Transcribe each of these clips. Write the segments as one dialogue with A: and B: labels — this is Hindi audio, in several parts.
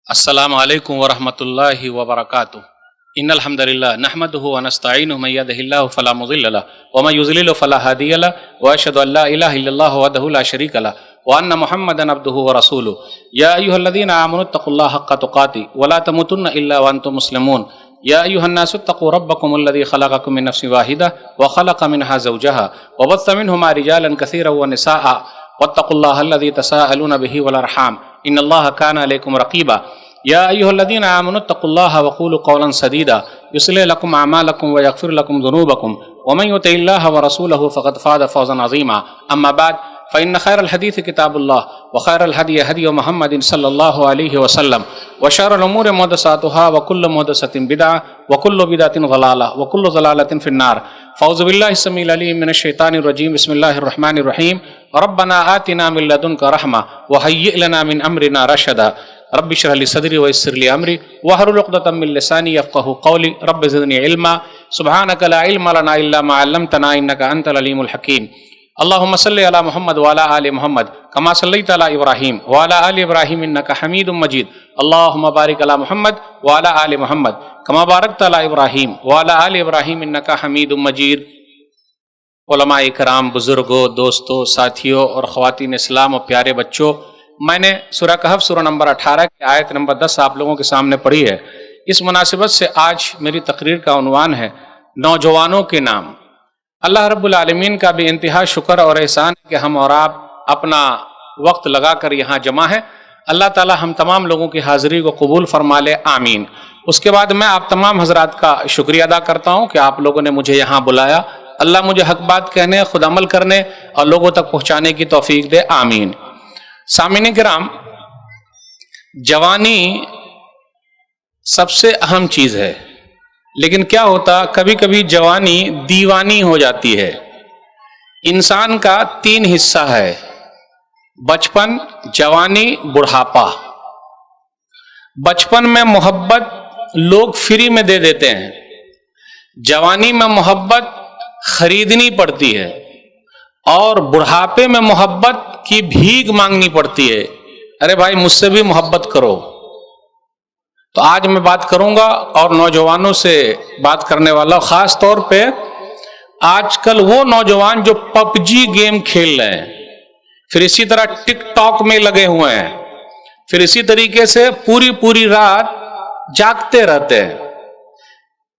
A: अस्सलामु अलैकुम वरहमतुल्लाहि वबरकातुहू। इन्नल हम्दुलिल्लाह नहमदुहु व नस्तईनुहु मन यहदिहिल्लाहु फला मुज़िल्ल लहु व मन युज़लिलहु फला हादिय लहु व अशहदु अल्ला इलाहा इल्लल्लाहु वहदहु ला शरीका लहु व अन्न मुहम्मदन अब्दुहु व रसूलुहु। या अय्युहल्लज़ीना आमनु तक़ुल्लाह हक़्क़ तुक़ातिह व ला तमूतुन्ना इल्ला व अंतुम मुस्लिमून। या अय्युहन्नासु इत्तक़ू रब्बकुमुल्लज़ी ख़लक़कुम मिन नफ़्सिन वाहिदा व ख़लक़ मिनहा ज़ौजहा व बस्स मिनहुमा रिजालन कसीरन व निसाअ वत्तक़ुल्लाह अल्लज़ी तसाअलून बिही वल अर्हाम इन्नल्लाह कान अलैकुम रक़ीबा। या अय्युहल्लज़ीना आमनु तक़ुल्लाह व क़ूलू क़ौलन सदीदा युस्लिह लकुम अमालकुम व यग़फ़िर लकुम ज़ुनूबकुम व मन युतिइल्लाह व रसूलहु फ़क़द फ़ाज़ फ़ौज़न अज़ीमा। अम्मा बाद फ़इन्न ख़ैरल हदीस किताबुल्लाह व ख़ैरल हदी हदी मुहम्मदिन सल्लल्लाहु अलैहि वसल्लम व शर्रल उमूरि मुहदसातुहा व कुल्लु मुहदसतिन बिदअह व कुल्लु बिदअतिन ज़लालह व कुल्लु ज़लालतिन फ़िन्नार। फ़ौज़ु बिल्लाहि समील अलीम मिनश शैतानिर रजीम। बिस्मिल्लाहिर रहमानिर रहीम। रब्बना आतिना मिन लदुनका रहमा व हय्यि लना मिन अमरिना रशदा। रब्बि इश्रह ली सदरी व यस्सिर ली अमरी वहलुल उक़दतम मिन लिसानी यफ़क़हू क़ौली। रब्बि ज़िदनी इल्मा सुब्हानका ला इल्मा लना इल्ला मा अल्लमतना इन्नका अंतल अलीमुल हकीम। अल्लाहुम्मा सल्लि अला मुहम्मद व अला आलि मुहम्मद कमा सल्लैता अला इब्राहीम व अला आलि इब्राहीम इन्नका हमीदुम मजीद। अल्लाहुम्मा बारिक अला मुहम्मद व अला आलि मुहम्मद कमा बारकता अला इब्राहीम व अला आलि इब्राहीम इन्नका हमीदुम मजीद। उलमाए किराम, बुज़ुर्गों, दोस्तों, साथियों और ख़वातीन इस्लाम और प्यारे बच्चों, मैंने सूरह कहफ सूरह नंबर 18 की आयत नंबर 10 आप लोगों के सामने पढ़ी है। इस मुनासिबत से आज मेरी तकरीर का उन्वान है नौजवानों के नाम। अल्लाह रब्बुल आलमीन का भी इंतहा शुक्र और एहसान है कि हम और आप अपना वक्त लगा कर यहाँ जमा है। अल्लाह ताला हम तमाम लोगों की हाज़िरी को कबूल फरमा ले, आमीन। उसके बाद मैं आप तमाम हजरात का शुक्रिया अदा करता हूँ कि आप लोगों ने मुझे यहाँ बुलाया। अल्लाह मुझे हक बात कहने, खुद अमल करने और लोगों तक पहुँचाने की तौफीक दे, आमीन। सामीन किराम, जवानी सबसे अहम चीज़ है, लेकिन क्या होता कभी कभी जवानी दीवानी हो जाती है। इंसान का 3 हिस्सा है, बचपन, जवानी, बुढ़ापा। बचपन में मोहब्बत लोग फ्री में दे देते हैं, जवानी में मोहब्बत खरीदनी पड़ती है और बुढ़ापे में मोहब्बत की भीख मांगनी पड़ती है। अरे भाई मुझसे भी मोहब्बत करो। तो आज मैं बात करूंगा और नौजवानों से बात करने वाला, खास तौर पे आजकल वो नौजवान जो पबजी गेम खेल रहे हैं, फिर इसी तरह टिकटॉक में लगे हुए हैं, फिर इसी तरीके से पूरी पूरी रात जागते रहते हैं।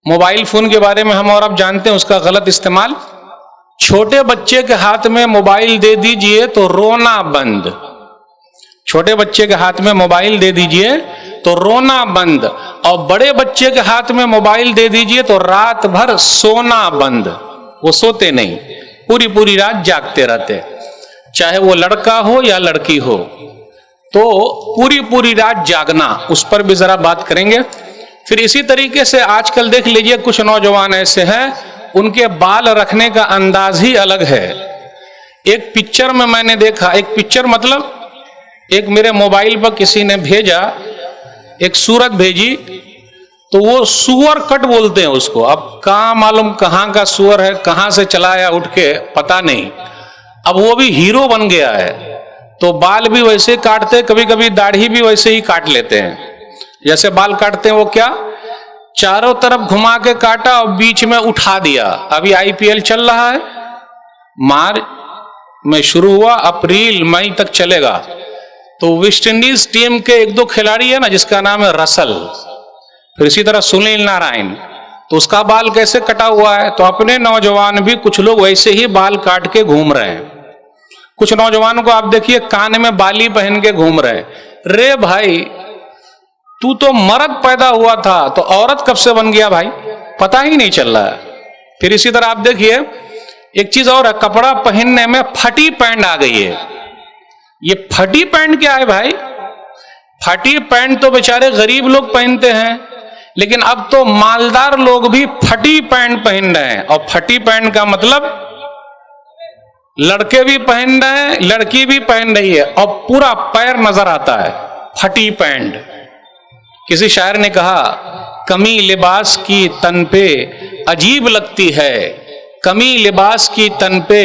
A: मोबाइल फोन के बारे में हम और आप जानते हैं, उसका गलत इस्तेमाल। छोटे बच्चे के हाथ में मोबाइल दे दीजिए तो रोना बंद। छोटे बच्चे के हाथ में मोबाइल दे दीजिए तो रोना बंद, और बड़े बच्चे के हाथ में मोबाइल दे दीजिए तो रात भर सोना बंद। वो सोते नहीं, पूरी पूरी रात जागते रहते, चाहे वो लड़का हो या लड़की हो। तो पूरी पूरी रात जागना, उस पर भी जरा बात करेंगे। फिर इसी तरीके से आजकल देख लीजिए कुछ नौजवान ऐसे हैं, उनके बाल रखने का अंदाज ही अलग है। एक पिक्चर में मैंने देखा, एक पिक्चर मतलब एक मेरे मोबाइल पर किसी ने भेजा, एक सूरत भेजी, तो वो सुअर कट बोलते हैं उसको। अब कहाँ मालूम कहाँ का सुअर है, कहाँ से चलाया उठ के, पता नहीं। अब वो भी हीरो बन गया है, तो बाल भी वैसे काटते, कभी कभी दाढ़ी भी वैसे ही काट लेते हैं। जैसे बाल काटते हैं वो क्या, चारों तरफ घुमा के काटा और बीच में उठा दिया। अभी आईपीएल चल रहा है, मार्च में शुरू हुआ, अप्रैल मई तक चलेगा। तो वेस्ट इंडीज टीम के 1-2 खिलाड़ी है ना, जिसका नाम है रसल, फिर इसी तरह सुनील नारायण, तो उसका बाल कैसे कटा हुआ है। तो अपने नौजवान भी कुछ लोग वैसे ही बाल काट के घूम रहे हैं। कुछ नौजवानों को आप देखिए कान में बाली पहन के घूम रहे हैं। रे भाई, तू तो मर्द पैदा हुआ था तो औरत कब से बन गया भाई, पता ही नहीं चल रहा है। फिर इसी तरह आप देखिए एक चीज और है, कपड़ा पहनने में फटी पैंट आ गई है। ये फटी पैंट क्या है भाई? फटी पैंट तो बेचारे गरीब लोग पहनते हैं, लेकिन अब तो मालदार लोग भी फटी पैंट पहन रहे हैं। और फटी पैंट का मतलब लड़के भी पहन रहे हैं, लड़की भी पहन रही है, और पूरा पैर नजर आता है, फटी पैंट। किसी शायर ने कहा, कमी लिबास की तन पे अजीब लगती है, कमी लिबास की तन पे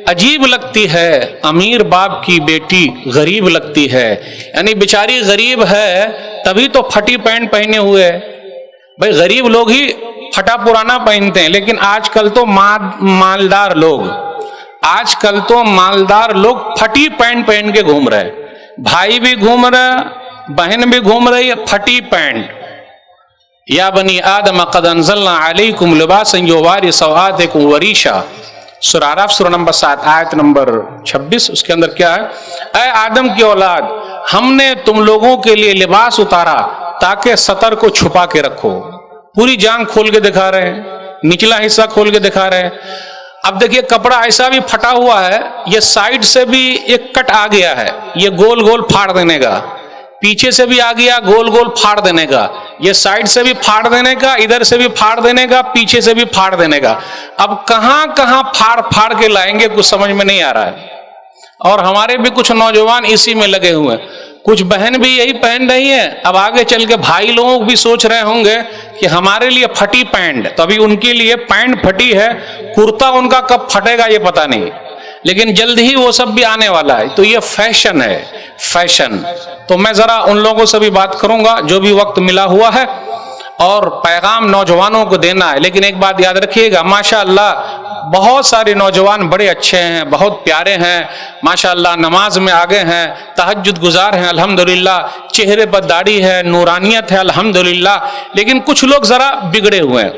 A: अजीब लगती है अमीर बाप की बेटी गरीब लगती है। यानी बेचारी गरीब है तभी तो फटी पैंट पहने हुए है। भाई गरीब लोग ही फटा पुराना पहनते हैं, लेकिन आजकल तो मालदार लोग फटी पैंट पहन के घूम रहे हैं। भाई भी घूम रहे, बहन भी घूम रही है फटी पैंट। या बनी आदम क़द अंज़लना अलैकुम लिबासन युवारी सौआतिकुम वरीशा, सूरह आराफ सूरह नंबर 7 आयत नंबर 26। उसके अंदर क्या है? ऐ आदम की औलाद, हमने तुम लोगों के लिए लिबास उतारा ताकि सतर को छुपा के रखो। पूरी जांग खोल के दिखा रहे हैं, निचला हिस्सा खोल के दिखा रहे हैं। अब देखिए कपड़ा ऐसा भी फटा हुआ है, ये साइड से भी एक कट आ गया है, ये गोल गोल फाड़ देने का, पीछे से भी आ गया गोल गोल फाड़ देने का, ये साइड से भी फाड़ देने का, इधर से भी फाड़ देने का, पीछे से भी फाड़ देने का। अब कहां कहां फाड़ फाड़ के लाएंगे कुछ समझ में नहीं आ रहा है। और हमारे भी कुछ नौजवान इसी में लगे हुए हैं, कुछ बहन भी यही पहन रही है। अब आगे चल के भाई लोग भी सोच रहे होंगे कि हमारे लिए फटी पैंट, तो अभी उनके लिए पैंट फटी है, कुर्ता उनका कब फटेगा ये पता नहीं, लेकिन जल्द ही वो सब भी आने वाला है। तो ये फैशन है, फैशन। तो मैं जरा उन लोगों से भी बात करूंगा जो भी वक्त मिला हुआ है, और पैगाम नौजवानों को देना है। लेकिन एक बात याद रखिएगा, माशाअल्लाह बहुत सारे नौजवान बड़े अच्छे हैं, बहुत प्यारे हैं, माशाअल्लाह नमाज में आगे हैं, तहज्जुद गुजार हैं अल्हम्दुलिल्लाह, चेहरे पर दाढ़ी है, नूरानियत है अल्हम्दुलिल्लाह। लेकिन कुछ लोग जरा बिगड़े हुए हैं,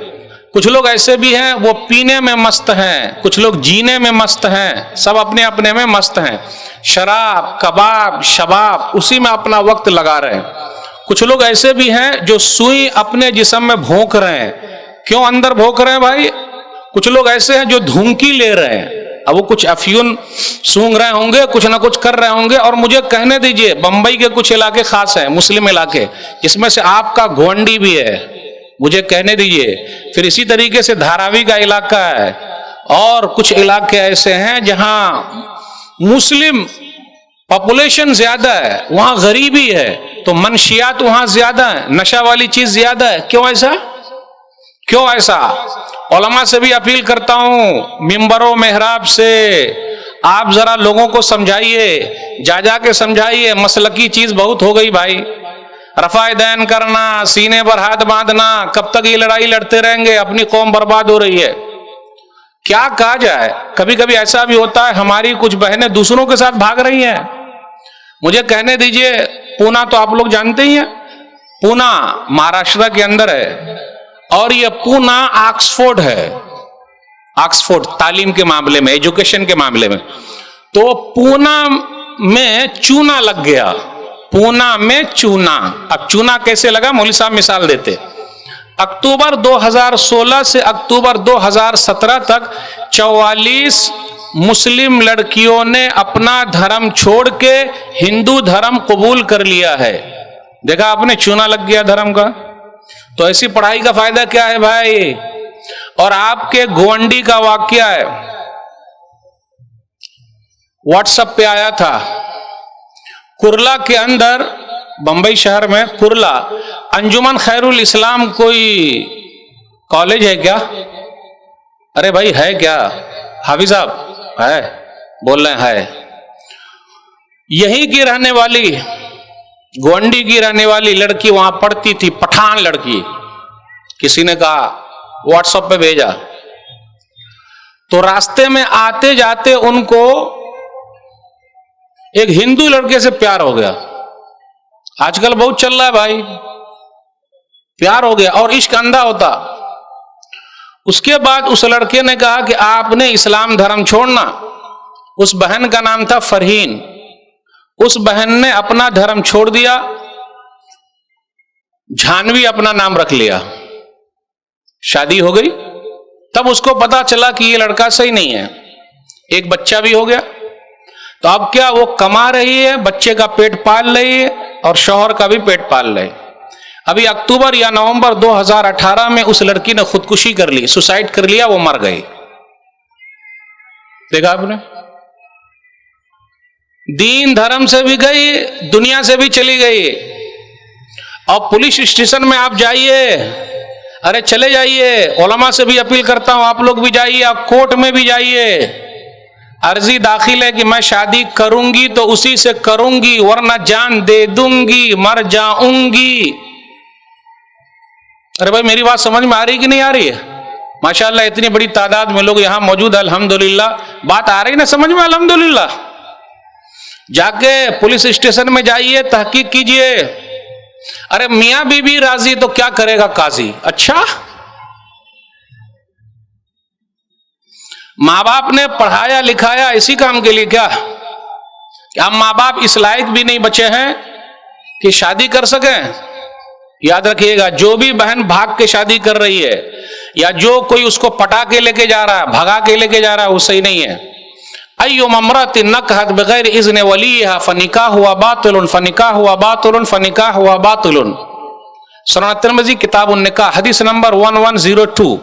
A: कुछ लोग ऐसे भी हैं वो पीने में मस्त हैं, कुछ लोग जीने में मस्त हैं, सब अपने अपने में मस्त हैं, शराब कबाब शबाब उसी में अपना वक्त लगा रहे हैं। कुछ लोग ऐसे भी हैं जो सुई अपने जिस्म में भोंक रहे हैं। क्यों अंदर भोंक रहे हैं भाई? कुछ लोग ऐसे हैं जो धुमकी ले रहे हैं, अब वो कुछ अफयून सूंघ रहे होंगे, कुछ ना कुछ कर रहे होंगे। और मुझे कहने दीजिए, बंबई के कुछ इलाके खास हैं, मुस्लिम इलाके, जिसमें से आपका गोंडी भी है, मुझे कहने दीजिए। फिर इसी तरीके से धारावी का इलाका है, और कुछ इलाके ऐसे हैं जहां मुस्लिम पॉपुलेशन ज्यादा है, वहां गरीबी है, तो मनशियात वहां ज्यादा है, नशा वाली चीज ज्यादा है। क्यों ऐसा? क्यों ऐसा? उलमा से भी अपील करता हूं, मिंबरों मेहराब से आप जरा लोगों को समझाइए, जा के समझाइए। मसलकी चीज बहुत हो गई भाई, रफाए दैन करना, सीने पर हाथ बांधना, कब तक ये लड़ाई लड़ते रहेंगे? अपनी कौम बर्बाद हो रही है। क्या कहा जाए, कभी कभी ऐसा भी होता है हमारी कुछ बहनें दूसरों के साथ भाग रही हैं। मुझे कहने दीजिए, पूना तो आप लोग जानते ही हैं, पूना महाराष्ट्र के अंदर है, और ये पूना ऑक्सफोर्ड है, ऑक्सफोर्ड तालीम के मामले में, एजुकेशन के मामले में। तो पूना में चूना लग गया, पूना में चूना। अब चूना कैसे लगा, मौलवी साहब मिसाल देते। अक्टूबर 2016 से अक्टूबर 2017 तक 44 मुस्लिम लड़कियों ने अपना धर्म छोड़ के हिंदू धर्म कबूल कर लिया है। देखा आपने, चूना लग गया धर्म का। तो ऐसी पढ़ाई का फायदा क्या है भाई? और आपके गोंडी का वाकया है, व्हाट्सएप पे आया था। कुर्ला के अंदर, बंबई शहर में कुर्ला, अंजुमन खैरुल इस्लाम कोई कॉलेज है क्या? अरे भाई है क्या? हाफिज साहब है, बोल रहे हैं है। यहीं की रहने वाली, गोंडी की रहने वाली लड़की वहां पढ़ती थी, पठान लड़की। किसी ने कहा, व्हाट्सएप पे भेजा, तो रास्ते में आते जाते उनको एक हिंदू लड़के से प्यार हो गया। आजकल बहुत चल रहा है भाई, प्यार हो गया और इश्क अंधा होता। उसके बाद उस लड़के ने कहा कि आपने इस्लाम धर्म छोड़ना। उस बहन का नाम था फरहीन। उस बहन ने अपना धर्म छोड़ दिया, जानवी अपना नाम रख लिया, शादी हो गई। तब उसको पता चला कि ये लड़का सही नहीं है, एक बच्चा भी हो गया। तो अब क्या, वो कमा रही है, बच्चे का पेट पाल रही है और शौहर का भी पेट पाल रही है। अभी अक्टूबर या नवंबर 2018 में उस लड़की ने खुदकुशी कर ली, सुसाइड कर लिया, वो मर गई। देखा आपने, दीन धर्म से भी गई, दुनिया से भी चली गई। और पुलिस स्टेशन में आप जाइए, अरे चले जाइए, उलमा से भी अपील करता हूं, आप लोग भी जाइए, आप कोर्ट में भी जाइए, अर्जी दाखिल है कि मैं शादी करूंगी तो उसी से करूंगी, वरना जान दे दूंगी, मर जाऊंगी। अरे भाई मेरी बात समझ में आ रही कि नहीं आ रही है? माशाअल्लाह इतनी बड़ी तादाद में लोग यहां मौजूद है, अल्हम्दुलिल्लाह। बात आ रही ना समझ में? अल्हम्दुलिल्लाह। जाके पुलिस स्टेशन में जाइए, तहकीक कीजिए। अरे मियां बीबी राजी तो क्या करेगा काजी? अच्छा, माँ बाप ने पढ़ाया लिखाया इसी काम के लिए क्या? हम माँ बाप इस लायक भी नहीं बचे हैं कि शादी कर सकें? याद रखिएगा, जो भी बहन भाग के शादी कर रही है या जो कोई उसको पटा के लेके जा रहा है, भगा के लेके जा रहा है, वो सही नहीं है। अय्युम इम्रातिन नकहत बगैर इज़्न वलीहा फनिकाह हुआ बातिलुन फनिकाह हुआ बातिलुन फनिकाह हुआ बातिलुन। सुनन तिर्मिज़ी किताबुन निकाह हदीस नंबर 1102।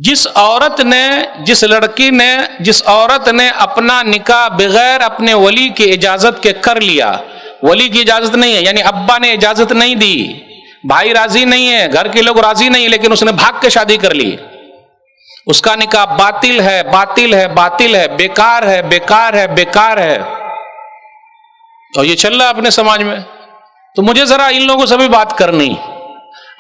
A: जिस औरत ने अपना निकाह बगैर अपने वली की इजाजत के कर लिया, वली की इजाजत नहीं है, यानी अब्बा ने इजाजत नहीं दी, भाई राजी नहीं है, घर के लोग राजी नहीं, लेकिन उसने भाग के शादी कर ली, उसका निकाह बातिल है, बातिल है, बातिल है, बेकार है, बेकार है, बेकार है। और ये चल रहा है अपने समाज में। तो मुझे जरा इन लोगों से भी बात करनी।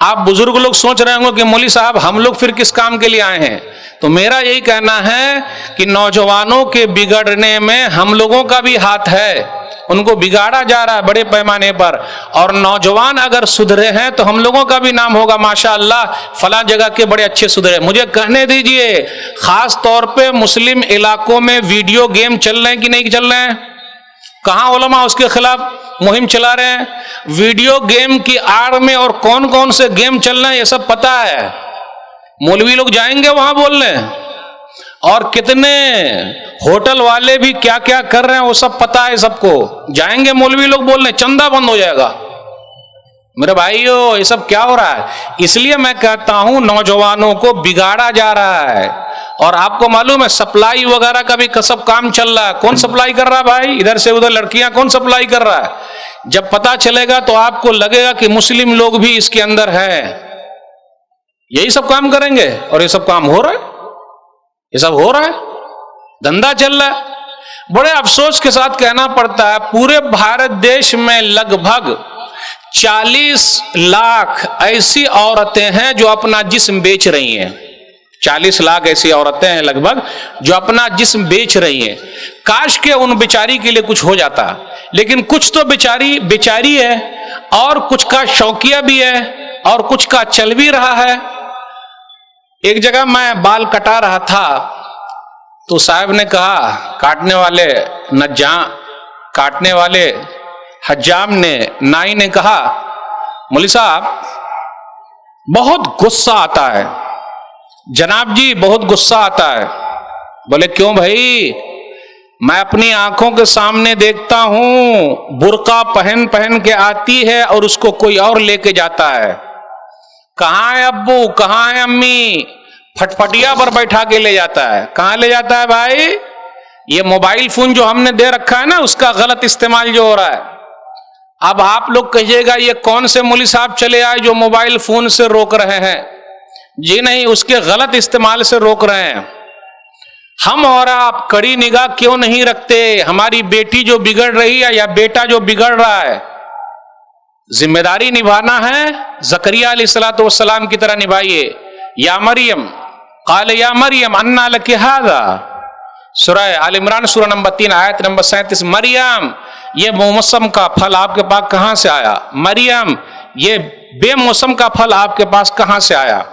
A: आप बुजुर्ग लोग सोच रहे होंगे कि मौलवी साहब हम लोग फिर किस काम के लिए आए हैं? तो मेरा यही कहना है कि नौजवानों के बिगड़ने में हम लोगों का भी हाथ है, उनको बिगाड़ा जा रहा है बड़े पैमाने पर। और नौजवान अगर सुधरे हैं तो हम लोगों का भी नाम होगा, माशाअल्लाह फला जगह के बड़े अच्छे सुधरे। मुझे कहने दीजिए, खास तौर पे मुस्लिम इलाकों में वीडियो गेम चल रहे हैं कि नहीं चल रहे हैं? कहां उलमा उसके खिलाफ मुहिम चला रहे हैं? वीडियो गेम की आड़ में और कौन कौन से गेम चल रहे हैं ये सब पता है। मौलवी लोग जाएंगे वहां बोलने, और कितने होटल वाले भी क्या क्या कर रहे हैं वो सब पता है सबको। जाएंगे मौलवी लोग बोलने, चंदा बंद हो जाएगा। मेरे भाइयों ये सब क्या हो रहा है? इसलिए मैं कहता हूं नौजवानों को बिगाड़ा जा रहा है। और आपको मालूम है सप्लाई वगैरह का भी कसब काम चल रहा है। कौन सप्लाई कर रहा है भाई? इधर से उधर लड़कियां कौन सप्लाई कर रहा है? जब पता चलेगा तो आपको लगेगा कि मुस्लिम लोग भी इसके अंदर हैं, यही सब काम करेंगे। और ये सब काम हो रहा है, ये सब हो रहा है, धंधा चल रहा है। बड़े अफसोस के साथ कहना पड़ता है, पूरे भारत देश में लगभग 40 लाख ऐसी औरतें हैं जो अपना जिस्म बेच रही हैं। 40 लाख ऐसी औरतें हैं लगभग जो अपना जिस्म बेच रही हैं। काश के उन बेचारी के लिए कुछ हो जाता, लेकिन कुछ तो बेचारी है और कुछ का शौकिया भी है और कुछ का चल भी रहा है। एक जगह मैं बाल कटा रहा था तो साहब ने कहा, काटने वाले हज्जाम ने, नाई ने कहा, मौलवी साहब बहुत गुस्सा आता है, जनाब जी बहुत गुस्सा आता है। बोले क्यों भाई? मैं अपनी आंखों के सामने देखता हूं बुर्का पहन पहन के आती है और उसको कोई और लेके जाता है। कहां है अब्बू, कहां है अम्मी? फटफटिया पर बैठा के ले जाता है। कहां ले जाता है भाई? ये मोबाइल फोन जो हमने दे रखा है ना, उसका गलत इस्तेमाल जो हो रहा है। अब आप लोग कहिएगा ये कौन से मौलवी साहब चले आए जो मोबाइल फोन से रोक रहे हैं? जी नहीं, उसके गलत इस्तेमाल से रोक रहे हैं। हम और आप कड़ी निगाह क्यों नहीं रखते? हमारी बेटी जो बिगड़ रही है या बेटा जो बिगड़ रहा है, जिम्मेदारी निभाना है, जकरिया अलैहिस्सलातु वस्सलाम की तरह निभाइए। या मरियम क़ाल या मरियम अन्ना लकी हाज़ा, सूरह आल इमरान सूरह नंबर 3 आयत नंबर 37। मरियम ये मौसम का फल आपके पास कहां से आया? मरियम ये बेमौसम का फल आपके पास कहां से आया?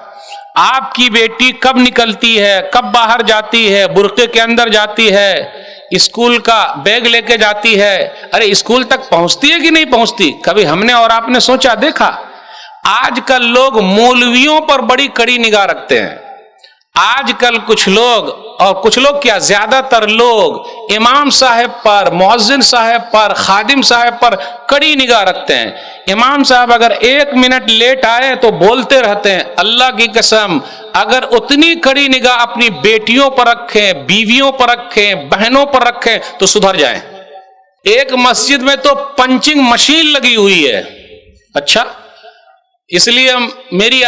A: आपकी बेटी कब निकलती है, कब बाहर जाती है, बुर्के के अंदर जाती है, स्कूल का बैग लेके जाती है, अरे स्कूल तक पहुंचती है कि नहीं पहुंचती? कभी हमने और आपने सोचा, देखा? आजकल लोग मौलवियों पर बड़ी कड़ी निगाह रखते हैं। आजकल कुछ लोग, और कुछ लोग क्या, ज्यादातर लोग इमाम साहब पर, मुअज्जिन साहब पर, खादिम साहब पर कड़ी निगाह रखते हैं। इमाम साहब अगर 1 मिनट लेट आए तो बोलते रहते हैं, अल्लाह की कसम अगर उतनी कड़ी निगाह अपनी बेटियों पर रखें, बीवियों पर रखें, बहनों पर रखें तो सुधर जाएं। एक मस्जिद में तो पंचिंग मशीन लगी हुई है। अच्छा, इसलिए मेरी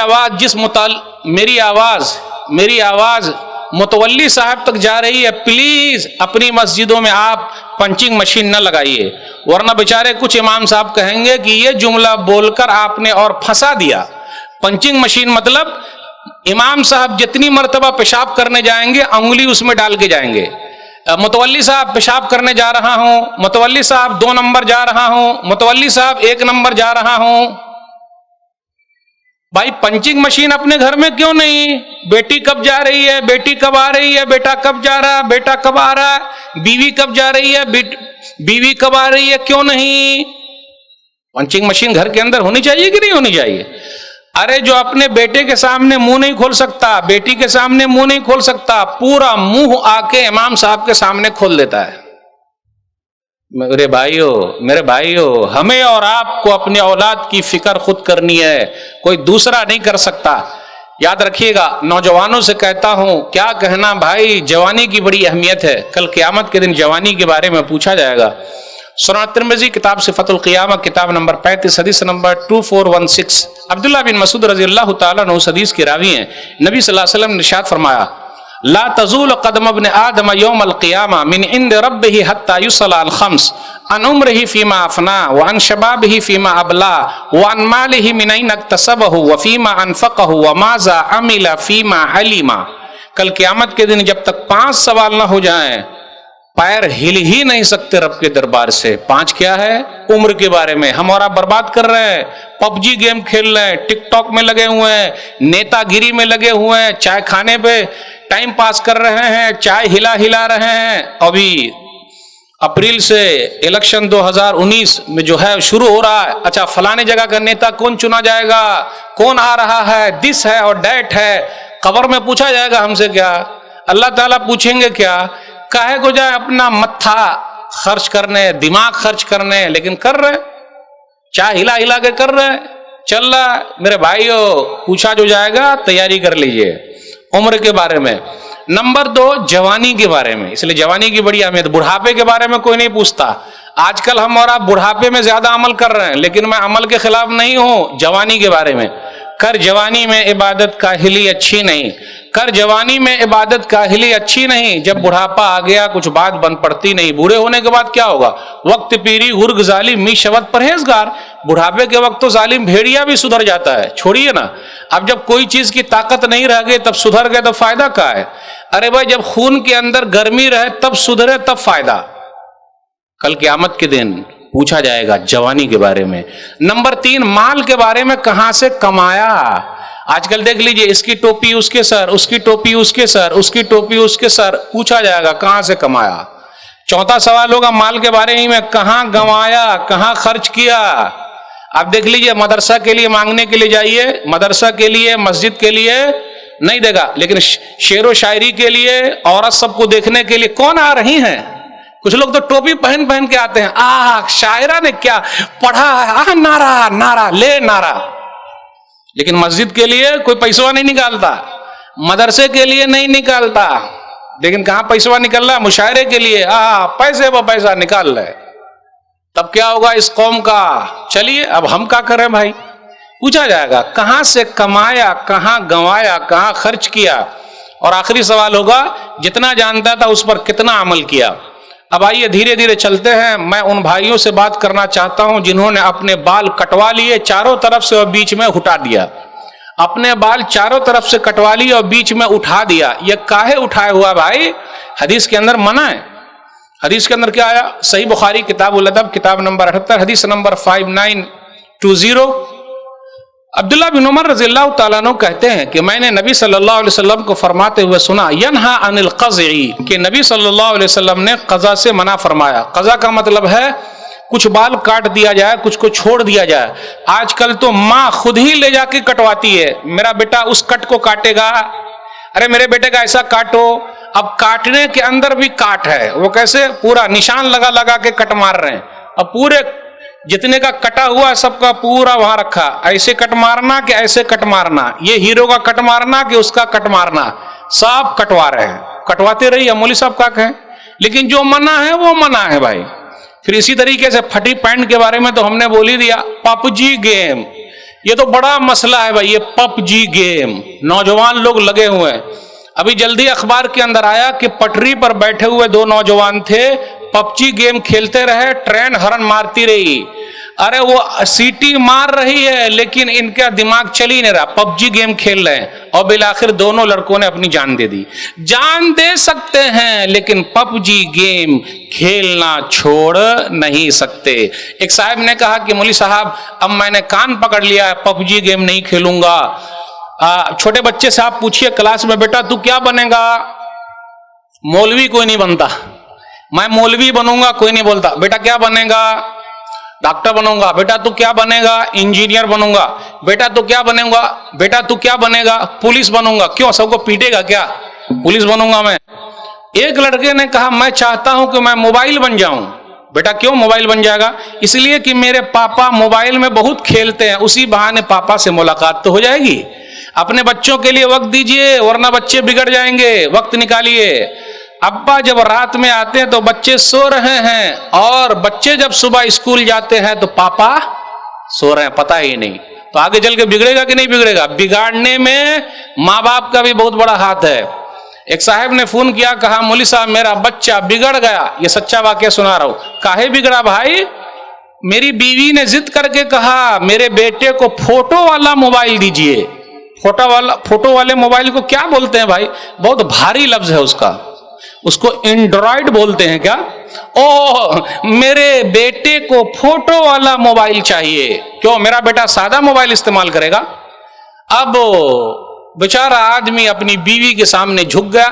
A: आवाज मुतवल्ली साहब तक जा रही है, प्लीज अपनी मस्जिदों में आप पंचिंग मशीन न लगाइए, वरना बेचारे कुछ इमाम साहब कहेंगे कि ये जुमला बोलकर आपने और फंसा दिया। पंचिंग मशीन मतलब इमाम साहब जितनी मर्तबा पेशाब करने जाएंगे अंगुली उसमें डाल के जाएंगे। मुतवल्ली साहब पेशाब करने जा रहा हूं, मुतवल्ली साहब 2 नंबर जा रहा हूं, मुतवल्ली साहब 1 नंबर जा रहा हूं। भाई पंचिंग मशीन अपने घर में क्यों नहीं? बेटी कब जा रही है, बेटी कब आ रही है, बेटा कब जा रहा है, बेटा कब आ रहा है, बीवी कब जा रही है, बीवी कब आ रही है, क्यों नहीं? पंचिंग मशीन घर के अंदर होनी चाहिए कि नहीं होनी चाहिए? अरे जो अपने बेटे के सामने मुंह नहीं खोल सकता, बेटी के सामने मुंह नहीं खोल सकता, पूरा मुंह आके इमाम साहब के सामने खोल देता है। मेरे भाइयों, हमें और आपको अपनी औलाद की फिक्र खुद करनी है, कोई दूसरा नहीं कर सकता। याद रखिएगा, नौजवानों से कहता हूं, क्या कहना भाई, जवानी की बड़ी अहमियत है। कल क़यामत के दिन जवानी के बारे में पूछा जाएगा। सुनन तिरमिज़ी किताब सिफ़तुल क़ियामा किताब नंबर 35 हदीस नंबर 2416 अब्दुल्लाह बिन मसूद रज़ियल्लाहु ताला अन्हु हदीस के रावी हैं। नबी सल्लल्लाहु अलैहि वसल्लम ने इरशाद फरमाया, ला तज़ूल क़दम इब्न आदम यौमल क़ियामा मिन इंद रब्बिही हत्ता युसअल अन ख़म्स अन उम्रिही फ़ीमा अफ़ना व अन शबाबिही फ़ीमा अबला व अन मालिही मिन ऐन इक्तसबहु व फ़ीमा अनफ़क़हु व माज़ा अमिला फ़ीमा अलिमा। कल क़यामत के दिन जब तक 5 सवाल न हो जाएं, पैर हिल ही नहीं सकते रब के दरबार से। 5 क्या है? उम्र के बारे में। हम और आप बर्बाद कर रहे हैं, पबजी गेम खेल रहे हैं, टिकटॉक में लगे हुए हैं, नेतागिरी में लगे हुए हैं, चाय खाने पे टाइम पास कर रहे हैं, चाय हिला रहे हैं। अभी अप्रैल से इलेक्शन 2019 में जो है शुरू हो रहा है। अच्छा, फलाने जगह का नेता कौन चुना जाएगा, कौन आ रहा है, दिस है और डैट है। कब्र में पूछा जाएगा हमसे क्या? अल्लाह ताला पूछेंगे क्या? काहे को जाए अपना मत्था खर्च करने, दिमाग खर्च करने, लेकिन कर रहे, चाय हिला के कर रहे, चल रहा है। मेरे भाइयों, पूछा जो जाएगा, तैयारी कर लीजिए उम्र के बारे में। नंबर 2, जवानी के बारे में। इसलिए जवानी की बड़ी अहमियत। बुढ़ापे के बारे में कोई नहीं पूछता। आजकल हम और आप बुढ़ापे में ज्यादा अमल कर रहे हैं, लेकिन मैं अमल के खिलाफ नहीं हूं। जवानी के बारे में, कर जवानी में इबादत काहिली अच्छी नहीं, कर जवानी में इबादत काहिली अच्छी नहीं। जब बुढ़ापा आ गया कुछ बात बन पड़ती नहीं। बूढ़े होने के बाद क्या होगा? वक्त पीरी गुर्ग जालिम मी शवत परहेजगार। बुढ़ापे के वक्त तो जालिम भेड़िया भी सुधर जाता है, छोड़िए ना। अब जब कोई चीज की ताकत नहीं रह गई, तब सुधर गए तो फायदा क्या है? अरे भाई, जब खून के अंदर गर्मी रहे तब सुधरे, तब फायदा। कल क़यामत के दिन पूछा जाएगा जवानी के बारे में। नंबर 3, माल के बारे में, कहां से कमाया। आजकल देख लीजिए, इसकी टोपी उसके सर, उसकी टोपी उसके सर, उसकी टोपी उसके सर, पूछा जाएगा कहां से कमाया। चौथा सवाल होगा माल के बारे में, कहां गंवाया, कहां खर्च किया। आप देख लीजिए, मदरसा के लिए मांगने के लिए जाइए, मदरसा के लिए, मस्जिद के लिए नहीं देगा, लेकिन शेरो शायरी के लिए, औरत सबको देखने के लिए कौन आ रही हैं? कुछ लोग तो टोपी पहन के आते हैं। शायरा ने क्या पढ़ा है, नारा नारा ले नारा। लेकिन मस्जिद के लिए कोई पैसा नहीं निकालता, मदरसे के लिए नहीं निकालता, लेकिन कहां पैसा निकल रहा है? मुशायरे के लिए पैसे वो पैसा निकाल रहे। तब क्या होगा इस कौम का? चलिए, अब हम क्या करें भाई? पूछा जाएगा कहां से कमाया, कहां गंवाया, कहां खर्च किया। और आखिरी सवाल होगा, जितना जानता था उस पर कितना अमल किया। अब आइए धीरे धीरे चलते हैं। मैं उन भाइयों से बात करना चाहता हूं जिन्होंने अपने बाल कटवा लिए चारों तरफ से और बीच में उठा दिया। अपने बाल चारों तरफ से कटवा लिए और बीच में उठा दिया। यह काहे उठाया हुआ भाई? हदीस के अंदर मना है। हदीस के अंदर क्या आया? सही बुखारी किताबुल अदब किताब नंबर 78 हदीस नंबर 5920। अब्दुल्लाह बिन उमर रज़ियल्लाहु ताला अन्हु कहते हैं कि मैंने नबी सल्लल्लाहु अलैहि वसल्लम को फरमाते हुए सुना, यनहा अनिल क़ज़ई, कि नबी सल्लल्लाहु अलैहि वसल्लम ने क़ज़ा से मना फरमाया। क़ज़ा का मतलब है कुछ बाल काट दिया जाए, कुछ को छोड़ दिया जाए। आजकल तो माँ खुद ही ले जाके कटवाती है, मेरा बेटा उस कट को काटेगा, अरे मेरे बेटे का ऐसा काटो। अब काटने के अंदर भी काट है, वो कैसे? पूरा निशान लगा लगा के कट मार रहे हैं। अब पूरे जितने का कटा हुआ सबका पूरा वहां रखा, ऐसे कट मारना कि ऐसे कट मारना, ये हीरो का कट मारना कि उसका कट मारना, सब कटवा रहे हैं। कटवाते रहिए, मौलवी साहब का कहें, लेकिन जो मना है वो मना है भाई। फिर इसी तरीके से फटी पैंट के बारे में तो हमने बोल ही दिया। पबजी गेम, ये तो बड़ा मसला है भाई, ये पबजी गेम नौजवान लोग लगे हुए हैं। अभी जल्दी अखबार के अंदर आया कि पटरी पर बैठे हुए दो नौजवान थे, पबजी गेम खेलते रहे, ट्रेन हॉर्न मारती रही। अरे वो सीटी मार रही है लेकिन इनका दिमाग चल ही नहीं रहा, पबजी गेम खेल रहे हैं और बिलाखिर दोनों लड़कों ने अपनी जान दे दी। जान दे सकते हैं लेकिन पबजी गेम खेलना छोड़ नहीं सकते। एक साहब ने कहा कि मौलवी साहब अब मैंने कान पकड़ लिया है, पबजी गेम नहीं खेलूंगा। छोटे बच्चे से आप पूछिए क्लास में, बेटा तू क्या बनेगा? मौलवी कोई नहीं बनता। मैं मौलवी बनूंगा, कोई नहीं बोलता। बेटा क्या बनेगा? डॉक्टर बनूंगा। बेटा तू क्या बनेगा? इंजीनियर बनूंगा। बेटा तू क्या बनेगा? बेटा तू क्या बनेगा? पुलिस बनूंगा। क्यों, सबको पीटेगा क्या? पुलिस बनूंगा मैं। एक लड़के ने कहा मैं चाहता हूं कि मैं मोबाइल बन जाऊं। बेटा क्यों मोबाइल बन जाएगा? इसलिए कि मेरे पापा मोबाइल में बहुत खेलते हैं, उसी बहाने पापा से मुलाकात तो हो जाएगी। अपने बच्चों के लिए वक्त दीजिए वरना बच्चे बिगड़ जाएंगे, वक्त निकालिए। अब्बा जब रात में आते हैं तो बच्चे सो रहे हैं और बच्चे जब सुबह स्कूल जाते हैं तो पापा सो रहे हैं, पता ही नहीं। तो आगे चल के बिगड़ेगा कि नहीं बिगड़ेगा? बिगाड़ने में माँ बाप का भी बहुत बड़ा हाथ है। एक साहब ने फोन किया, कहा मौलवी साहब मेरा बच्चा बिगड़ गया। ये सच्चा वाकया सुना रहा हूं। काहे बिगड़ा भाई? मेरी बीवी ने जिद करके कहा मेरे बेटे को फोटो वाला मोबाइल दीजिए। फोटो वाले मोबाइल को क्या बोलते हैं भाई? बहुत भारी लफ्ज है उसको एंड्रॉइड बोलते हैं क्या? ओह, मेरे बेटे को फोटो वाला मोबाइल चाहिए। क्यों, मेरा बेटा सादा मोबाइल इस्तेमाल करेगा? अब बेचारा आदमी अपनी बीवी के सामने झुक गया।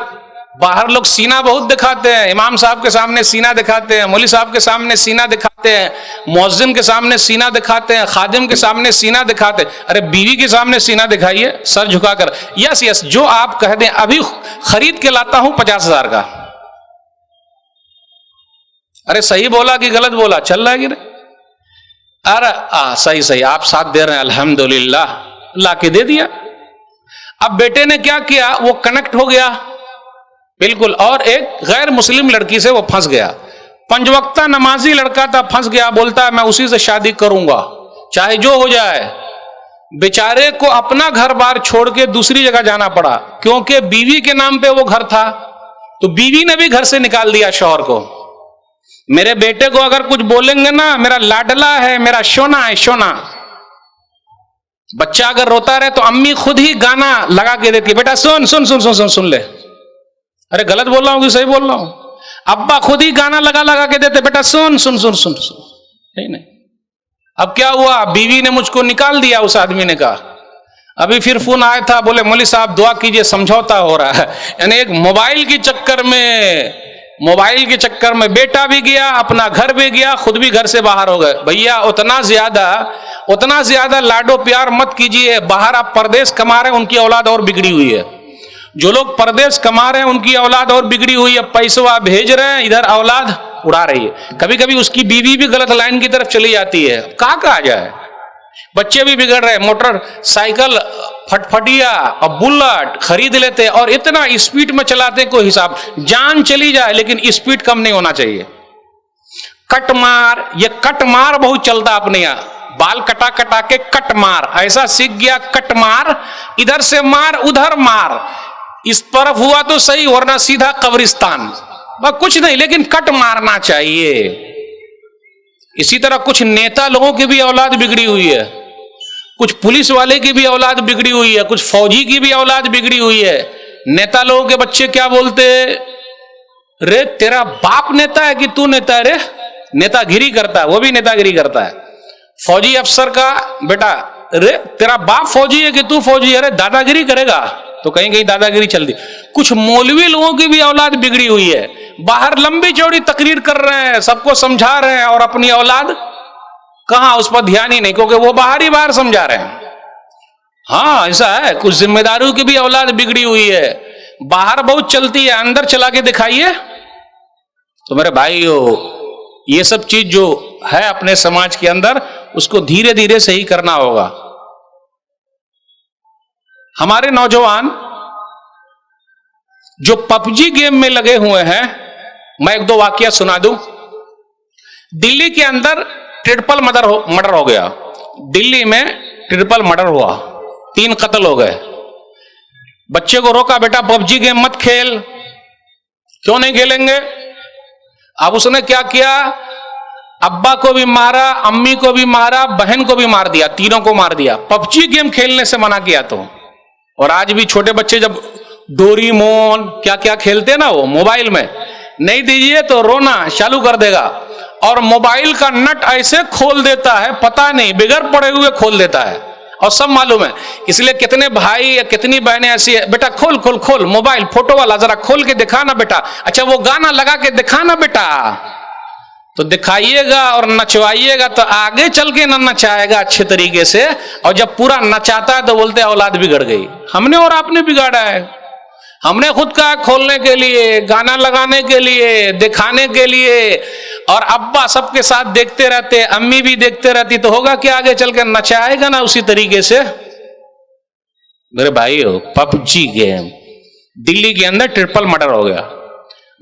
A: बाहर लोग सीना बहुत दिखाते हैं, इमाम साहब के सामने सीना दिखाते हैं, मौलवी साहब के सामने सीना दिखाते हैं, मुअज्जिन के सामने सीना दिखाते हैं, खादिम के सामने सीना दिखाते हैं। अरे बीवी के सामने सीना दिखाइए सर झुकाकर। यस यस, जो आप कह दें अभी खरीद के लाता हूं 50,000 का। अरे सही बोला कि गलत बोला? चल रहा है कि नहीं? अरे सही सही, आप साथ दे रहे हैं, अल्हम्दुलिल्लाह। ला के दे दिया। अब बेटे ने क्या किया, वो कनेक्ट हो गया बिल्कुल, और एक गैर मुस्लिम लड़की से वो फंस गया। 5 वक्ता नमाजी लड़का था, फंस गया। बोलता है मैं उसी से शादी करूंगा चाहे जो हो जाए। बेचारे को अपना घर बार छोड़ के दूसरी जगह जाना पड़ा, क्योंकि बीवी के नाम पे वो घर था। तो बीवी ने भी घर से निकाल दिया शौहर को। मेरे बेटे को अगर कुछ बोलेंगे ना, मेरा लाडला है, मेरा सोना है, सोना। बच्चा अगर रोता रहे तो अम्मी खुद ही गाना लगा के देती है, बेटा सुन सुन सुन सुन सुन सुन ले। अरे गलत बोल रहा हूं कि सही बोल रहा हूं? अब्बा खुद ही गाना लगा लगा के देते, बेटा सुन सुन सुन सुन सुन। नहीं नहीं, अब क्या हुआ, बीवी ने मुझको निकाल दिया। उस आदमी ने कहा, अभी फिर फोन आया था, बोले मौलवी साहब दुआ कीजिए समझौता हो रहा है। यानी एक मोबाइल के चक्कर में बेटा भी गया, अपना घर भी गया, खुद भी घर से बाहर हो गए। भैया उतना ज्यादा लाडो प्यार मत कीजिए। बाहर आप परदेश कमा रहे हैं, उनकी औलाद और बिगड़ी हुई है। जो लोग परदेश कमा रहे हैं उनकी औलाद और बिगड़ी हुई है। पैसा भेज रहे हैं, इधर औलाद उड़ा रही है। कभी कभी उसकी बीवी भी गलत लाइन की तरफ चली जाती है। कहा जाए, बच्चे भी बिगड़ रहे हैं। मोटरसाइकिल फटफटिया और बुलेट खरीद लेते हैं और इतना स्पीड में चलाते हैं, कोई हिसाब। जान चली जाए लेकिन स्पीड कम नहीं होना चाहिए। ये कट मार बहुत चलता अपने यहाँ। बाल कटा कटा के कट मार, ऐसा सीख गया कट मार, इधर से मार उधर मार, इस तरफ हुआ तो सही वरना सीधा कब्रिस्तान। बस कुछ नहीं, लेकिन कट मारना चाहिए। इसी तरह कुछ नेता लोगों की भी औलाद बिगड़ी हुई है, कुछ पुलिस वाले की भी औलाद बिगड़ी हुई है, कुछ फौजी की भी औलाद बिगड़ी हुई है। नेता लोगों के बच्चे क्या बोलते, रे तेरा बाप नेता है कि तू नेता है? रे नेतागिरी करता है, वो भी नेतागिरी करता है। फौजी अफसर का बेटा, रे तेरा बाप फौजी है कि तू फौजी है? अरे दादागिरी करेगा तो कहीं कहीं दादागिरी चल दी। कुछ मौलवी लोगों की भी औलाद बिगड़ी हुई है, बाहर लंबी चौड़ी तकरीर कर रहे हैं, सबको समझा रहे हैं, और अपनी औलाद कहां, उस पर ध्यान ही नहीं, क्योंकि वो बाहर ही बाहर समझा रहे हैं। हाँ ऐसा है, कुछ जिम्मेदारियों की भी औलाद बिगड़ी हुई है। बाहर बहुत चलती है, अंदर चला के दिखाइए। तो मेरे भाइयों, ये सब चीज जो है अपने समाज के अंदर, उसको धीरे धीरे सही करना होगा। हमारे नौजवान जो पबजी गेम में लगे हुए हैं, मैं 1-2 वाकया सुना दूं। दिल्ली के अंदर ट्रिपल मर्डर हो गया। दिल्ली में ट्रिपल मर्डर हुआ, 3 कत्ल हो गए। बच्चे को रोका, बेटा पबजी गेम मत खेल। क्यों नहीं खेलेंगे? अब उसने क्या किया, अब्बा को भी मारा, अम्मी को भी मारा, बहन को भी मार दिया, तीनों को मार दिया, पबजी गेम खेलने से मना किया तो। और आज भी छोटे बच्चे जब डोरीमोन क्या क्या खेलते हैं ना, वो मोबाइल में नहीं दीजिए तो रोना चालू कर देगा, और मोबाइल का नट ऐसे खोल देता है, पता नहीं बिगड़ पड़े हुए खोल देता है, और सब मालूम है। इसलिए कितने भाई या कितनी बहनें ऐसी है, बेटा खोल खोल खोल मोबाइल, फोटो वाला जरा खोल के दिखाना बेटा, अच्छा वो गाना लगा के दिखाना बेटा, तो दिखाइएगा और नचवाइएगा तो आगे चल के न नचाएगा अच्छे तरीके से, और जब पूरा नचाता है तो बोलते हैं औलाद बिगड़ गई। हमने और आपने बिगाड़ा है। हमने खुद का खोलने के लिए, गाना लगाने के लिए, दिखाने के लिए, और अब्बा सबके साथ देखते रहते, अम्मी भी देखते रहती, तो होगा क्या, आगे चल के नचाएगा ना उसी तरीके से। मेरे भाइयों, पबजी गेम दिल्ली के अंदर ट्रिपल मर्डर हो गया।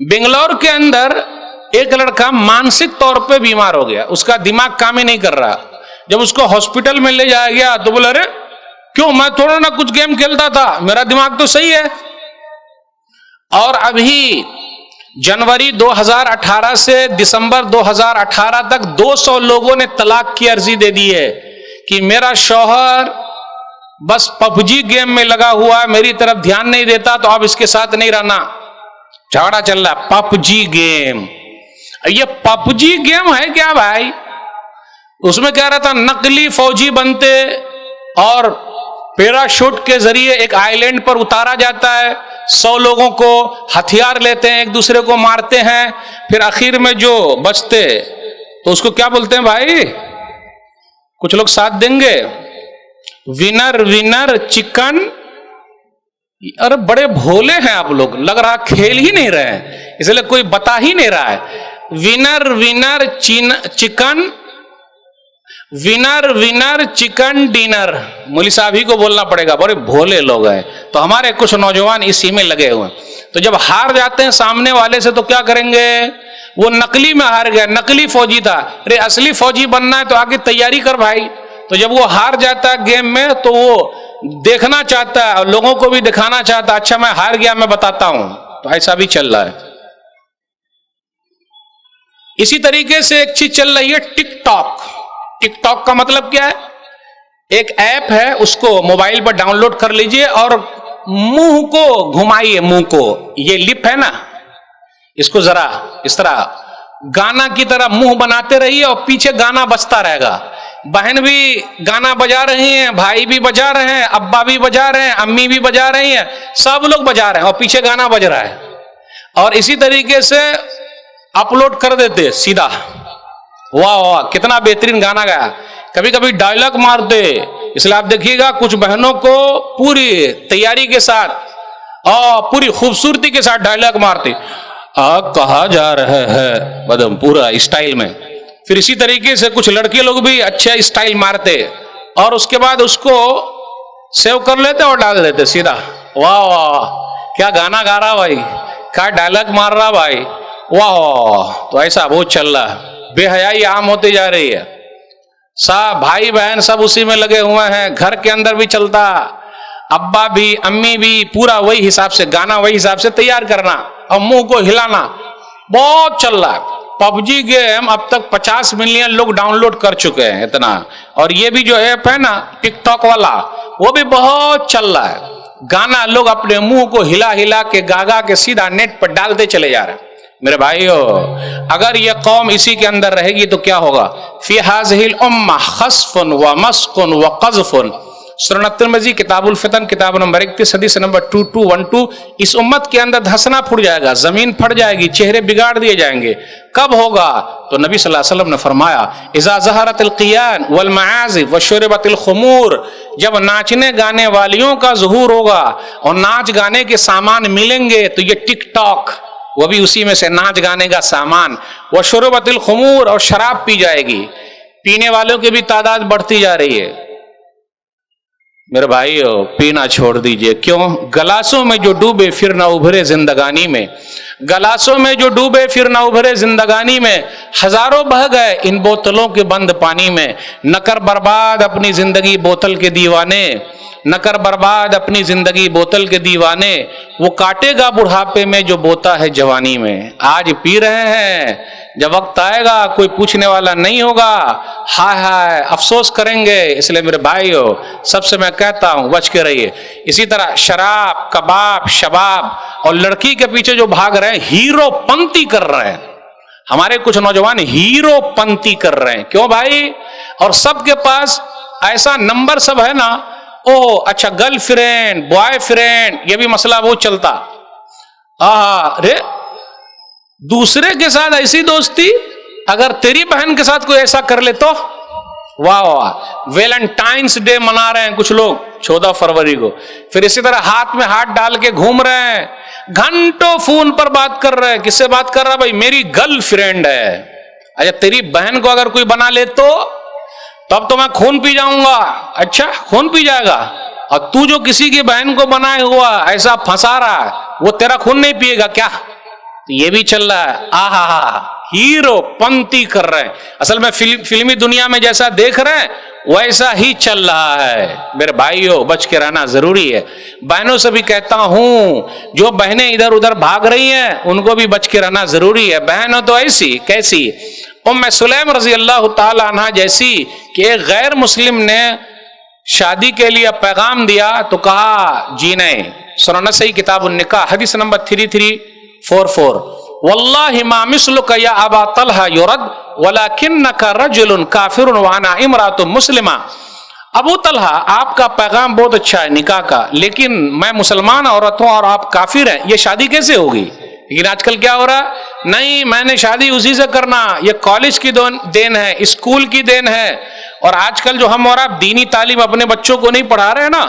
A: बेंगलोर के अंदर एक लड़का मानसिक तौर पे बीमार हो गया, उसका दिमाग काम ही नहीं कर रहा। जब उसको हॉस्पिटल में ले जाया गया तो बोला, अरे क्यों, मैं थोड़ा ना कुछ गेम खेलता था, मेरा दिमाग तो सही है। और अभी जनवरी 2018 से दिसंबर 2018 तक 200 लोगों ने तलाक की अर्जी दे दी है कि मेरा शौहर बस पबजी गेम में लगा हुआ है, मेरी तरफ ध्यान नहीं देता, तो अब इसके साथ नहीं रहना। झगड़ा चल रहा है पबजी गेम। ये पबजी गेम है क्या भाई? उसमें कह रहा था नकली फौजी बनते और पैराशूट के जरिए एक आइलैंड पर उतारा जाता है, 100 लोगों को हथियार लेते हैं, एक दूसरे को मारते हैं, फिर आखिर में जो बचते तो उसको क्या बोलते हैं भाई? कुछ लोग साथ देंगे, विनर विनर चिकन। अरे बड़े भोले हैं आप लोग, लग रहा खेल ही नहीं रहे हैं, इसलिए कोई बता ही नहीं रहा है। Winner winner chicken, winner winner chicken dinner. मौलवी साहब ही को बोलना पड़ेगा, बड़े भोले लोग हैं। तो हमारे कुछ नौजवान इसी में लगे हुए हैं। तो जब हार जाते हैं सामने वाले से तो क्या करेंगे? वो नकली में हार गया, नकली फौजी था, अरे असली फौजी बनना है तो आगे तैयारी कर भाई। तो जब वो हार जाता है गेम में तो वो देखना चाहता है और लोगों को भी दिखाना चाहता है, अच्छा मैं हार गया, मैं बताता हूं। तो ऐसा भी चल रहा है। इसी तरीके से एक चीज चल रही है टिकटॉक। टिकटॉक का मतलब क्या है? एक ऐप है, उसको मोबाइल पर डाउनलोड कर लीजिए और मुंह को घुमाइए, मुंह को, ये लिप है ना, इसको जरा इस तरह गाना की तरह मुंह बनाते रहिए और पीछे गाना बजता रहेगा। बहन भी गाना बजा रही हैं, भाई भी बजा रहे हैं, अब्बा भी बजा रहे हैं, अम्मी भी बजा रही हैं, सब लोग बजा रहे हैं और पीछे गाना बज रहा है। और इसी तरीके से अपलोड कर देते सीधा, वाह वाह कितना बेहतरीन गाना गाया। कभी कभी डायलॉग मारते, इसलिए आप देखिएगा कुछ बहनों को पूरी तैयारी के साथ और पूरी खूबसूरती के साथ डायलॉग मारते, कहा जा रहा है बदम पूरा स्टाइल में। फिर इसी तरीके से कुछ लड़के लोग भी अच्छा स्टाइल मारते और उसके बाद उसको सेव कर लेते और डाल देते सीधा। वाह वाह क्या गाना गा रहा भाई, क्या डायलॉग मार रहा भाई, वाह वाह। तो ऐसा बहुत चल रहा है, बेहयाई आम होती जा रही है। सब भाई बहन सब उसी में लगे हुए हैं, घर के अंदर भी चलता, अब्बा भी अम्मी भी पूरा वही हिसाब से गाना, वही हिसाब से तैयार करना और मुंह को हिलाना, बहुत चल रहा है। पबजी गेम अब तक 50 मिलियन लोग डाउनलोड कर चुके हैं इतना। और ये भी जो ऐप है ना टिकटॉक वाला, वो भी बहुत चल रहा है। गाना लोग अपने मुंह को हिला हिला के गा के सीधा नेट पर डालते चले जा रहे हैं। मेरे भाइयों, अगर ये कौम इसी के अंदर रहेगी तो क्या होगा? फी हाज़िहिल उम्मा खस्फुन व मस्कुन व क़ज़्फ़ुन। सूरह तिरमिज़ी किताबुल फितन किताब नंबर 31 हदीस नंबर 2212। इस उम्मत के अंदर धंसना फूट जाएगा, जमीन फट जाएगी, चेहरे बिगाड़ दिए जाएंगे। कब होगा? तो नबी सल्लल्लाहु अलैहि वसल्लम ने फरमाया, इज़ा ज़हरतिल क़ियान वल मआज़िफ़ व शुरिबतिल ख़ुमूर। जब नाचने गाने वालियों का ज़ुहूर होगा और नाच गाने के सामान मिलेंगे, तो ये टिकटॉक वो भी उसी में से नाच गाने का सामान, व शुरिबतिल ख़ुमूर और शराब पी जाएगी। पीने वालों की भी तादाद बढ़ती जा रही है। मेरे भाइयों, पीना छोड़ दीजिए। क्यों? गलासों में जो डूबे फिर ना उभरे जिंदगानी में, गलासों में जो डूबे फिर ना उभरे जिंदगानी में। हजारों बह गए इन बोतलों के बंद पानी में, न कर बर्बाद अपनी जिंदगी बोतल के दीवाने। न कर बर्बाद अपनी जिंदगी बोतल के दीवाने, वो काटेगा बुढ़ापे में जो बोता है जवानी में। आज पी रहे हैं, जब वक्त आएगा कोई पूछने वाला नहीं होगा, हाय हाय अफसोस करेंगे। इसलिए मेरे भाइयों, सबसे मैं कहता हूं बच के रहिए। इसी तरह शराब, कबाब, शबाब और लड़की के पीछे जो भाग रहे हैं, हीरो पंती कर रहे हैं। हमारे कुछ नौजवान हीरो पंती कर रहे हैं। क्यों भाई? और सबके पास ऐसा नंबर सब है ना, ओ अच्छा गर्लफ्रेंड, बॉयफ्रेंड, ये भी मसला वो चलता। अरे दूसरे के साथ ऐसी दोस्ती, अगर तेरी बहन के साथ कोई ऐसा कर ले तो वाह वाह। वैलेंटाइंस डे मना रहे हैं कुछ लोग 14 फरवरी को, फिर इसी तरह हाथ में हाथ डाल के घूम रहे हैं, घंटों फोन पर बात कर रहे हैं। किससे बात कर रहा है भाई? मेरी गर्लफ्रेंड है। अच्छा तेरी बहन को अगर कोई बना ले तो तब तो मैं खून पी जाऊंगा। अच्छा खून पी जाएगा? और तू जो किसी की बहन को बनाए हुआ ऐसा फंसा रहा है, वो तेरा खून नहीं पिएगा क्या? ये भी चल रहा है। आहा, हीरो पंती कर रहे हैं। असल में फिल्मी दुनिया में जैसा देख रहे हैं वैसा ही चल रहा है। मेरे भाइयों, बच के रहना जरूरी है। बहनों से भी कहता हूं, जो बहनें इधर उधर भाग रही हैं उनको भी बच के रहना जरूरी है। बहनों तो ऐसी कैसी, उम्मे सुलैम रजी अल्लाह ताला अन्हा जैसी कि एक गैर मुस्लिम ने शादी के लिए पैगाम दिया तो कहा जी नहीं। सुनना सही किताब निकाह हदीस नंबर 3344, वल्लाहि मा मिस्लुका या अबा तलहा युरद वलाकिन्नका रजुलुन काफिरुन व अना इमरातुन मुस्लिमा। अबू तलहा, आपका पैगाम बहुत अच्छा है निकाह का, लेकिन मैं मुसलमान औरत हूं और आप काफिर हैं, ये शादी कैसे होगी? लेकिन आजकल क्या हो रहा है, नहीं मैंने शादी उसी से करना, ये कॉलेज की देन है, स्कूल की देन है। और आजकल जो हम और आप दीनी तालीम अपने बच्चों को नहीं पढ़ा रहे हैं ना,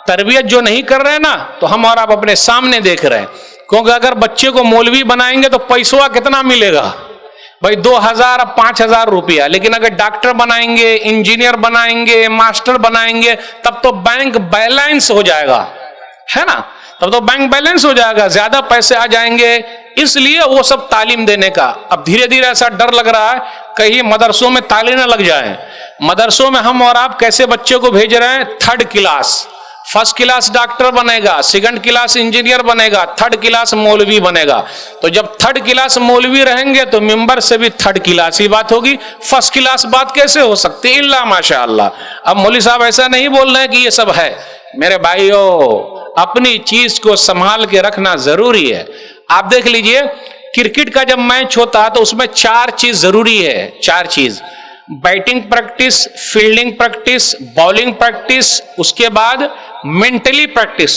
A: तरबियत जो नहीं कर रहे हैं ना, तो हम और आप अपने सामने देख रहे हैं। क्योंकि अगर बच्चे को मौलवी बनाएंगे तो पैसवा कितना मिलेगा भाई? 2000 अब 5000 रुपया। लेकिन अगर डॉक्टर बनाएंगे, इंजीनियर बनाएंगे, मास्टर बनाएंगे, तब तो बैंक बैलेंस हो जाएगा, है ना? तब तो बैंक बैलेंस हो जाएगा, ज्यादा पैसे आ जाएंगे। इसलिए वो सब तालीम देने का अब धीरे धीरे ऐसा डर लग रहा है कहीं मदरसों में ताले ना लग जाए। मदरसों में हम और आप कैसे बच्चे को भेज रहे हैं? 3rd class, 1st class doctor बनेगा, 2nd क्लास इंजीनियर बनेगा, 3rd क्लास मौलवी बनेगा। तो जब 3rd क्लास मौलवी रहेंगे तो मिंबर से भी 3rd क्लास ही बात होगी, 1st क्लास बात कैसे हो सकती है? इल्ला माशाअल्लाह। अब मौलवी साहब ऐसा नहीं बोल रहे हैं कि ये सब है। मेरे भाइयों, अपनी चीज को संभाल के रखना जरूरी है। आप देख लीजिए, क्रिकेट का जब मैच होता है तो उसमें 4 चीज जरूरी है। 4 चीज, batting practice, fielding practice, bowling practice, उसके बाद मेंटली प्रैक्टिस।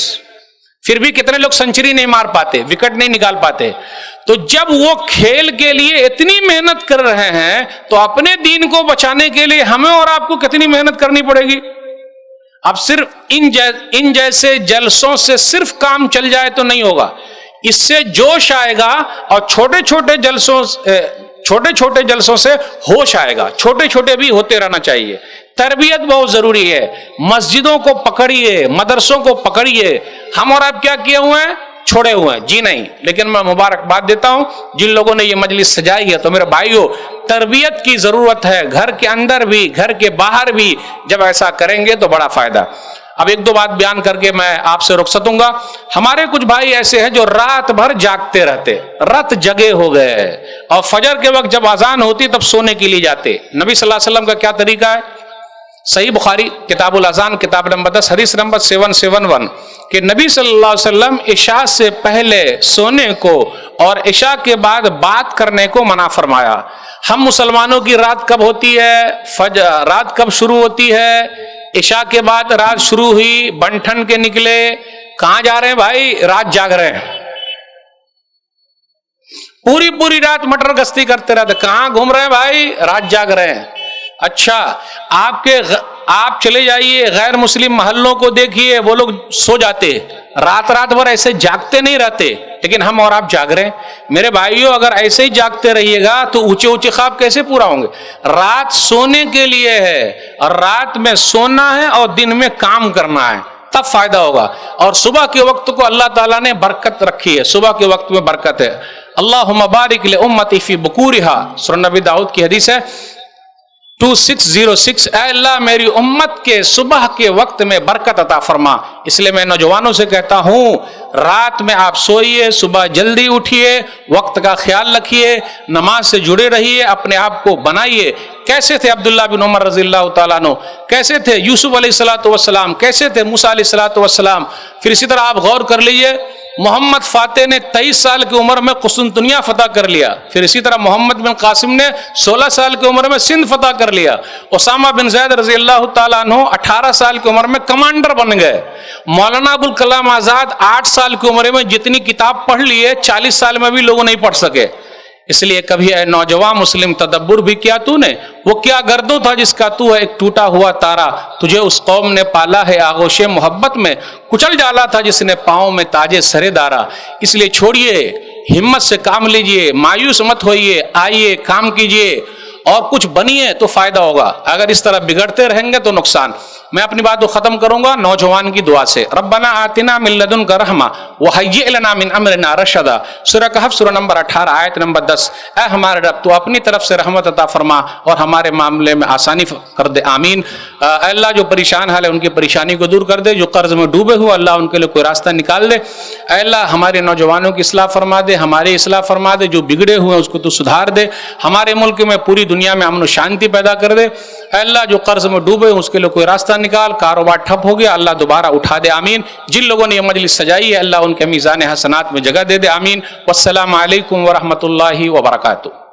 A: फिर भी कितने लोग सेंचुरी नहीं मार पाते, विकेट नहीं निकाल पाते। तो जब वो खेल के लिए इतनी मेहनत कर रहे हैं तो अपने दीन को बचाने के लिए हमें और आपको कितनी मेहनत करनी पड़ेगी। अब सिर्फ इन जैसे जलसों से सिर्फ काम चल जाए तो नहीं होगा, इससे जोश आएगा और छोटे छोटे जलसों से होश आएगा। छोटे छोटे भी होते रहना चाहिए। तरबियत बहुत जरूरी है। मस्जिदों को पकड़िए, मदरसों को पकड़िए। हम और आप क्या किए हुए हैं? छोड़े हुए हैं जी नहीं। लेकिन मैं मुबारकबाद देता हूं जिन लोगों ने ये मजलिस सजाई है। तो मेरे भाइयों, तरबियत की जरूरत है, घर के अंदर भी, घर के बाहर भी। जब ऐसा करेंगे तो बड़ा फायदा। अब 1-2 बात बयान करके मैं आपसे रुखसत दूंगा। हमारे कुछ भाई ऐसे हैं जो रात भर जागते रहते, रात जगे हो गए, और फजर के वक्त जब अजान होती तब सोने के लिए जाते। नबी सल्लल्लाहु अलैहि वसल्लम का क्या तरीका है? सही बुखारी किताबुल अजान किताब नंबर 10 हदीस नंबर 771 कि नबी सल्लल्लाहु अलैहि वसल्लम इशा से पहले सोने को और इशा के बाद बात करने को मना फरमाया। हम मुसलमानों की रात कब होती है? रात कब शुरू होती है? इशा के बाद रात शुरू हुई, बंठन के निकले, कहां जा रहे हैं भाई? रात जाग रहे हैं। पूरी पूरी रात मटर गश्ती करते रहते, कहां घूम रहे हैं भाई? रात जाग रहे हैं। अच्छा, आप चले जाइए गैर मुस्लिम मोहल्लों को देखिए, वो लोग सो जाते, रात भर ऐसे जागते नहीं रहते, लेकिन हम और आप जाग रहे हैं। मेरे भाइयों, अगर ऐसे ही जागते रहिएगा तो ऊंचे ऊंचे ख्वाब कैसे पूरा होंगे? रात सोने के लिए है, और रात में सोना है और दिन में काम करना है, तब फायदा होगा। और सुबह के वक्त को अल्लाह ताला ने बरकत रखी है, सुबह के वक्त में बरकत है। अल्लाहुम्मा बारिक ले उम्मती फी बुकूरिहा, सूरह नबी दाऊद की हदीस है। 2606, ऐ अल्लाह मेरी उम्मत के सुबह के वक्त में बरकत अता फरमा। इसलिए मैं नौजवानों से कहता हूँ, रात में आप सोइए, सुबह जल्दी उठिए, वक्त का ख्याल रखिए, नमाज से जुड़े रहिए, अपने आप को बनाइए। कैसे थे अब्दुल्ला बिन उमर रज़ियल्लाहु ताला अन्हु, कैसे थे यूसुफ अलैहिस्सलातु वस्सलाम, कैसे थे मूसा अलैहिस्सलातु वस्सलाम। फिर इसी तरह आप गौर कर लीजिए, मोहम्मद फातेह ने 23 साल की उम्र में कुस्तुनतुनिया फतह कर लिया। फिर इसी तरह मोहम्मद बिन कासिम ने 16 साल की उम्र में सिंध फतह कर लिया। उसामा बिन ज़ैद रज़ियल्लाहु ताला अन्हु 18 साल की उम्र में कमांडर बन गए। मौलाना अबुल कलाम आज़ाद 8 साल की उम्र में जितनी किताब पढ़ लिए 40 साल में भी लोग नहीं पढ़ सके। इसलिए कभी ऐ नौजवान मुस्लिम तदब्बुर भी किया तूने, वो क्या गर्दों था जिसका तू है एक टूटा हुआ तारा। तुझे उस कौम ने पाला है आगोशे मोहब्बत में, कुचल डाला था जिसने पाँव में ताजे सरेदारा। इसलिए छोड़िए, हिम्मत से काम लीजिए, मायूस मत होइए, आइए काम कीजिए और कुछ बनिए तो फायदा होगा। अगर इस तरह बिगड़ते रहेंगे तो नुकसान। मैं अपनी बात को खत्म करूंगा नौजवान की दुआ से। रब्बना आतिना मिन लदुनका रहमा व हय्यि लना मिन अमरिना रशदा। सूरह कहफ सूरह नंबर 18 आयत नंबर 10। ऐ हमारे रब, तो अपनी तरफ से रहमत अता फरमा और हमारे मामले में आसानी कर दे, आमीन। अल्लाह जो परेशान हाल है उनकी परेशानी को दूर कर दे, जो कर्ज में डूबे हुए अल्लाह उनके लिए कोई रास्ता निकाल दे। अल्लाह हमारे नौजवानों की इस्लाह फरमा दे, हमारी इस्लाह फरमा दे, जो बिगड़े हुए उसको तो सुधार दे। हमारे मुल्क में पूरी दुनिया में अमन शांति पैदा कर दे। अल्लाह जो कर्ज में डूबे उसके लिए कोई रास्ता निकाल, कारोबार ठप हो गया अल्लाह दोबारा उठा दे, आमीन। जिन लोगों ने ये मजलिस सजाई है अल्लाह उनके मीज़ान हसनात में जगह दे दे, आमीन। वस्सलामु अलैकुम व रहमतुल्लाहि व बरकातुहू।